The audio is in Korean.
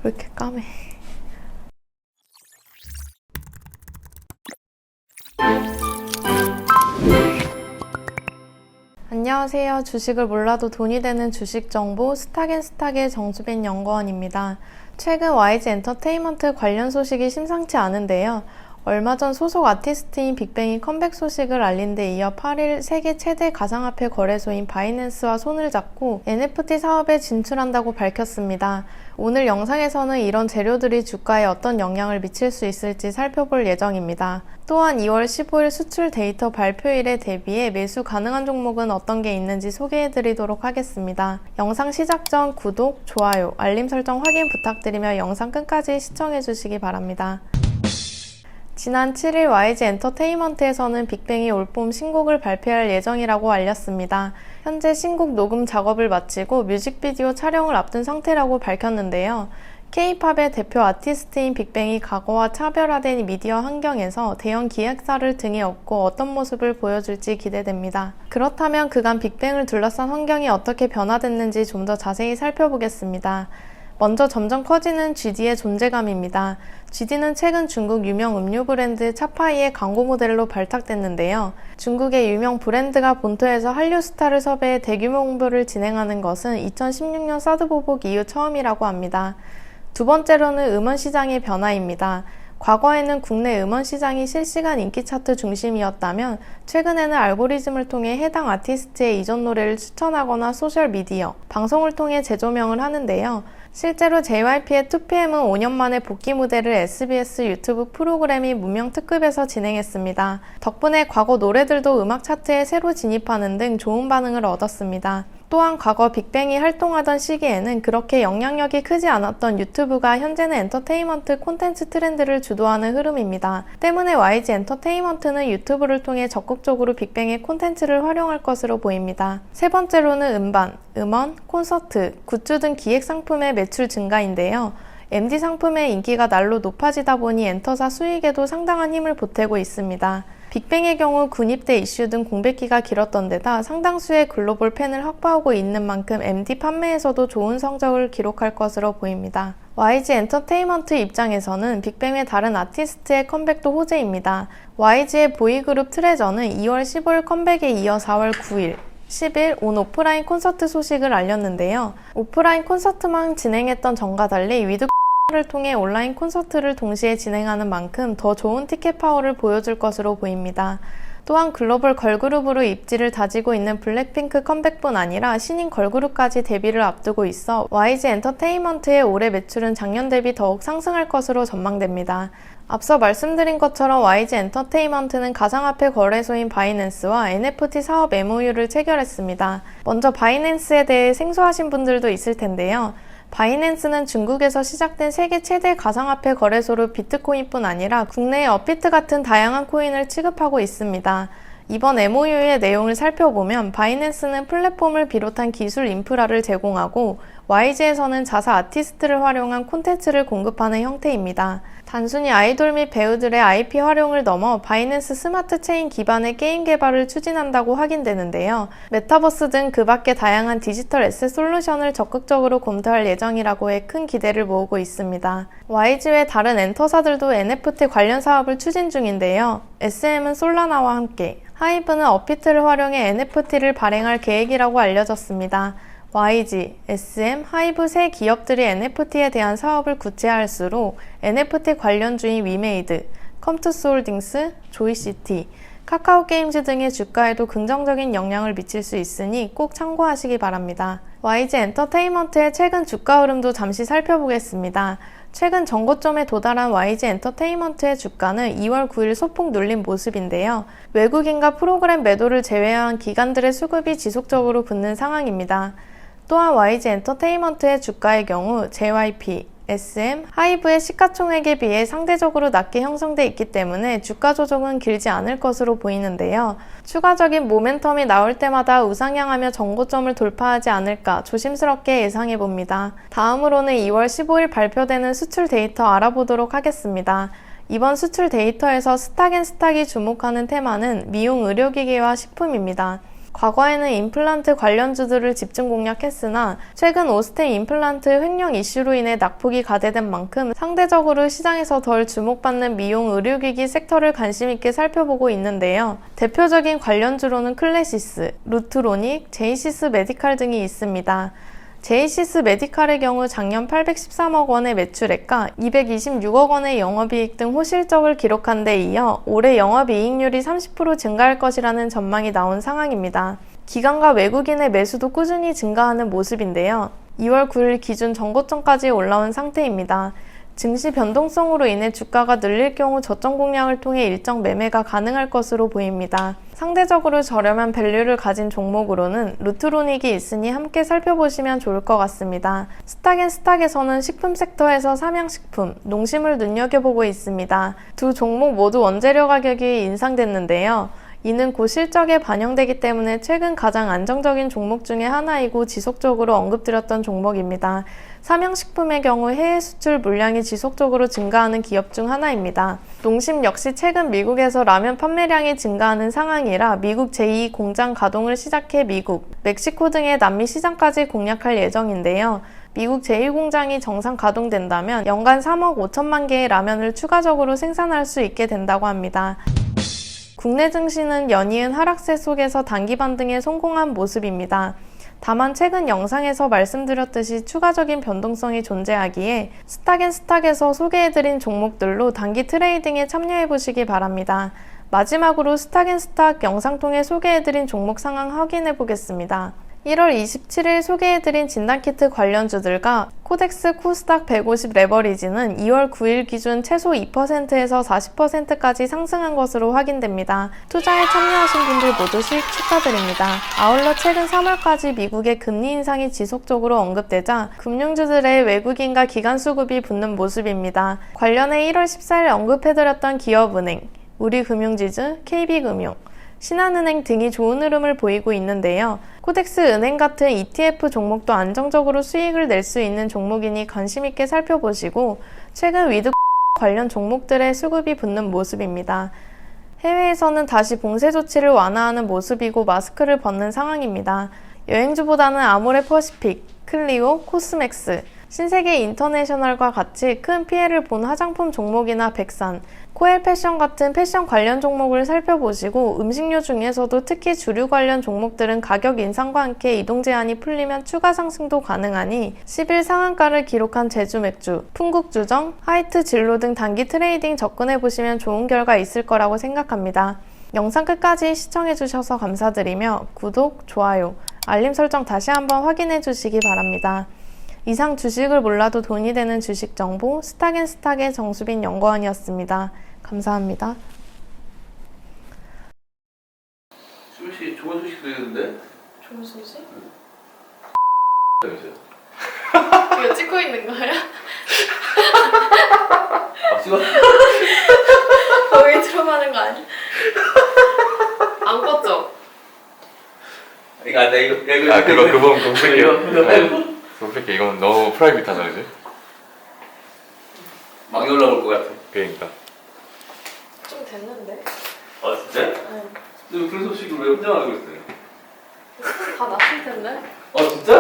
왜 이렇게 까매? 안녕하세요. 주식을 몰라도 돈이 되는 주식 정보 스탁앤스탁의 정수빈 연구원입니다. 최근 YG 엔터테인먼트 관련 소식이 심상치 않은데요. 얼마 전 소속 아티스트인 빅뱅이 컴백 소식을 알린 데 이어 8일 세계 최대 가상화폐 거래소인 바이낸스와 손을 잡고 NFT 사업에 진출한다고 밝혔습니다. 오늘 영상에서는 이런 재료들이 주가에 어떤 영향을 미칠 수 있을지 살펴볼 예정입니다. 또한 2월 15일 수출 데이터 발표일에 대비해 매수 가능한 종목은 어떤 게 있는지 소개해드리도록 하겠습니다. 영상 시작 전 구독, 좋아요, 알림 설정 확인 부탁드리며 영상 끝까지 시청해주시기 바랍니다. 지난 7일 YG 엔터테인먼트에서는 빅뱅이 올봄 신곡을 발표할 예정이라고 알렸습니다. 현재 신곡 녹음 작업을 마치고 뮤직비디오 촬영을 앞둔 상태라고 밝혔는데요. K-팝의 대표 아티스트인 빅뱅이 과거와 차별화된 미디어 환경에서 대형 기획사를 등에 업고 어떤 모습을 보여줄지 기대됩니다. 그렇다면 그간 빅뱅을 둘러싼 환경이 어떻게 변화됐는지 좀 더 자세히 살펴보겠습니다. 먼저 점점 커지는 GD의 존재감입니다. GD는 최근 중국 유명 음료 브랜드 차파이의 광고 모델로 발탁됐는데요. 중국의 유명 브랜드가 본토에서 한류 스타를 섭외해 대규모 홍보를 진행하는 것은 2016년 사드 보복 이후 처음이라고 합니다. 두 번째로는 음원 시장의 변화입니다. 과거에는 국내 음원 시장이 실시간 인기 차트 중심이었다면 최근에는 알고리즘을 통해 해당 아티스트의 이전 노래를 추천하거나 소셜미디어, 방송을 통해 재조명을 하는데요. 실제로 JYP의 2PM은 5년 만에 복귀 무대를 SBS 유튜브 프로그램이 문명 특급에서 진행했습니다. 덕분에 과거 노래들도 음악 차트에 새로 진입하는 등 좋은 반응을 얻었습니다. 또한 과거 빅뱅이 활동하던 시기에는 그렇게 영향력이 크지 않았던 유튜브가 현재는 엔터테인먼트 콘텐츠 트렌드를 주도하는 흐름입니다. 때문에 YG 엔터테인먼트는 유튜브를 통해 적극적으로 빅뱅의 콘텐츠를 활용할 것으로 보입니다. 세 번째로는 음반, 음원, 콘서트, 굿즈 등 기획 상품의 매출 증가인데요. MD 상품의 인기가 날로 높아지다 보니 엔터사 수익에도 상당한 힘을 보태고 있습니다. 빅뱅의 경우 군입대 이슈 등 공백기가 길었던 데다 상당수의 글로벌 팬을 확보하고 있는 만큼 MD 판매에서도 좋은 성적을 기록할 것으로 보입니다. YG 엔터테인먼트 입장에서는 빅뱅의 다른 아티스트의 컴백도 호재입니다. YG의 보이그룹 트레저는 2월 15일 컴백에 이어 4월 9일, 10일 온 오프라인 콘서트 소식을 알렸는데요. 오프라인 콘서트만 진행했던 전과 달리 위드 를 통해 온라인 콘서트를 동시에 진행하는 만큼 더 좋은 티켓 파워를 보여줄 것으로 보입니다. 또한 글로벌 걸그룹으로 입지를 다지고 있는 블랙핑크 컴백뿐 아니라 신인 걸그룹까지 데뷔를 앞두고 있어 YG 엔터테인먼트의 올해 매출은 작년 대비 더욱 상승할 것으로 전망됩니다. 앞서 말씀드린 것처럼 YG 엔터테인먼트는 가상화폐 거래소인 바이낸스와 NFT 사업 MOU를 체결했습니다. 먼저 바이낸스에 대해 생소하신 분들도 있을 텐데요. 바이낸스는 중국에서 시작된 세계 최대 가상화폐 거래소로 비트코인뿐 아니라 국내의 업비트 같은 다양한 코인을 취급하고 있습니다. 이번 MOU의 내용을 살펴보면 바이낸스는 플랫폼을 비롯한 기술 인프라를 제공하고 YG에서는 자사 아티스트를 활용한 콘텐츠를 공급하는 형태입니다. 단순히 아이돌 및 배우들의 IP 활용을 넘어 바이낸스 스마트 체인 기반의 게임 개발을 추진한다고 확인되는데요. 메타버스 등 그 밖의 다양한 디지털 에셋 솔루션을 적극적으로 검토할 예정이라고 해 큰 기대를 모으고 있습니다. YG 외 다른 엔터사들도 NFT 관련 사업을 추진 중인데요. SM은 솔라나와 함께, 하이브는 업비트를 활용해 NFT를 발행할 계획이라고 알려졌습니다. YG, SM, 하이브 세 기업들이 NFT에 대한 사업을 구체화할수록 NFT 관련주인 위메이드, 컴투스홀딩스, 조이시티, 카카오게임즈 등의 주가에도 긍정적인 영향을 미칠 수 있으니 꼭 참고하시기 바랍니다. YG 엔터테인먼트의 최근 주가 흐름도 잠시 살펴보겠습니다. 최근 전고점에 도달한 YG 엔터테인먼트의 주가는 2월 9일 소폭 눌린 모습인데요. 외국인과 프로그램 매도를 제외한 기관들의 수급이 지속적으로 붙는 상황입니다. 또한 YG 엔터테인먼트의 주가의 경우 JYP, SM, 하이브의 시가총액에 비해 상대적으로 낮게 형성돼 있기 때문에 주가 조정은 길지 않을 것으로 보이는데요. 추가적인 모멘텀이 나올 때마다 우상향하며 전고점을 돌파하지 않을까 조심스럽게 예상해봅니다. 다음으로는 2월 15일 발표되는 수출 데이터 알아보도록 하겠습니다. 이번 수출 데이터에서 스탁앤스탁이 주목하는 테마는 미용 의료기기와 식품입니다. 과거에는 임플란트 관련주들을 집중 공략했으나 최근 오스템 임플란트 횡령 이슈로 인해 낙폭이 가대된 만큼 상대적으로 시장에서 덜 주목받는 미용 의료기기 섹터를 관심있게 살펴보고 있는데요. 대표적인 관련주로는 클래시스, 루트로닉, 제이시스 메디칼 등이 있습니다. 제이시스 메디칼의 경우 작년 813억 원의 매출액과 226억 원의 영업이익 등 호실적을 기록한 데 이어 올해 영업이익률이 30% 증가할 것이라는 전망이 나온 상황입니다. 기관과 외국인의 매수도 꾸준히 증가하는 모습인데요. 2월 9일 기준 전고점까지 올라온 상태입니다. 증시 변동성으로 인해 주가가 늘릴 경우 저점 공략을 통해 일정 매매가 가능할 것으로 보입니다. 상대적으로 저렴한 밸류를 가진 종목으로는 루트로닉이 있으니 함께 살펴보시면 좋을 것 같습니다. 스탁앤스탁에서는 식품 섹터에서 삼양식품, 농심을 눈여겨보고 있습니다. 두 종목 모두 원재료 가격이 인상됐는데요. 이는 곧 실적에 반영되기 때문에 최근 가장 안정적인 종목 중에 하나이고 지속적으로 언급드렸던 종목입니다. 삼양식품의 경우 해외 수출 물량이 지속적으로 증가하는 기업 중 하나입니다. 농심 역시 최근 미국에서 라면 판매량이 증가하는 상황이라 미국 제2 공장 가동을 시작해 미국, 멕시코 등의 남미 시장까지 공략할 예정인데요. 미국 제1공장이 정상 가동된다면 연간 3억 5천만 개의 라면을 추가적으로 생산할 수 있게 된다고 합니다. 국내 증시는 연이은 하락세 속에서 단기 반등에 성공한 모습입니다. 다만 최근 영상에서 말씀드렸듯이 추가적인 변동성이 존재하기에 스탁앤스탁에서 소개해드린 종목들로 단기 트레이딩에 참여해보시기 바랍니다. 마지막으로 스탁앤스탁 영상 통해 소개해드린 종목 상황 확인해보겠습니다. 1월 27일 소개해드린 진단키트 관련주들과 코덱스 코스닥 150 레버리지는 2월 9일 기준 최소 2%에서 40%까지 상승한 것으로 확인됩니다. 투자에 참여하신 분들 모두 수익 축하드립니다. 아울러 최근 3월까지 미국의 금리 인상이 지속적으로 언급되자 금융주들의 외국인과 기관 수급이 붙는 모습입니다. 관련해 1월 14일 언급해드렸던 기업은행, 우리금융지주, KB금융, 신한은행 등이 좋은 흐름을 보이고 있는데요. 코덱스 은행 같은 ETF 종목도 안정적으로 수익을 낼 수 있는 종목이니 관심있게 살펴보시고 최근 위드 관련 종목들의 수급이 붙는 모습입니다. 해외에서는 다시 봉쇄 조치를 완화하는 모습이고 마스크를 벗는 상황입니다. 여행주보다는 아모레 퍼시픽, 클리오, 코스맥스, 신세계 인터내셔널과 같이 큰 피해를 본 화장품 종목이나 백산, 코엘 패션 같은 패션 관련 종목을 살펴보시고 음식료 중에서도 특히 주류 관련 종목들은 가격 인상과 함께 이동 제한이 풀리면 추가 상승도 가능하니 10일 상한가를 기록한 제주 맥주, 풍국주정, 하이트 진로 등 단기 트레이딩 접근해보시면 좋은 결과 있을 거라고 생각합니다. 영상 끝까지 시청해주셔서 감사드리며 구독, 좋아요, 알림 설정 다시 한번 확인해주시기 바랍니다. 이상 주식을 몰라도 돈이 되는 주식 정보 스탁앤스탁의 정수빈 연구원이었습니다. 감사합니다. 수빈 씨 좋은 소식 들리는데? 좋은 소식? 여보세요? 이거 찍고 있는 거야? 아 찍어? 거기 들어가는 거 아니야? 안 껐죠? 이거 안 돼. 이거 아 그거 뺄게요. 이거 그거 뺄게. 이건 너무 프라이빗하다 그지? 막 올라올 것 같아. 그러니까. 좀 됐는데? 아 진짜? 네. 너 그런 소식을 왜 혼자 알고 있어요? 다 났을 텐데? 아 진짜?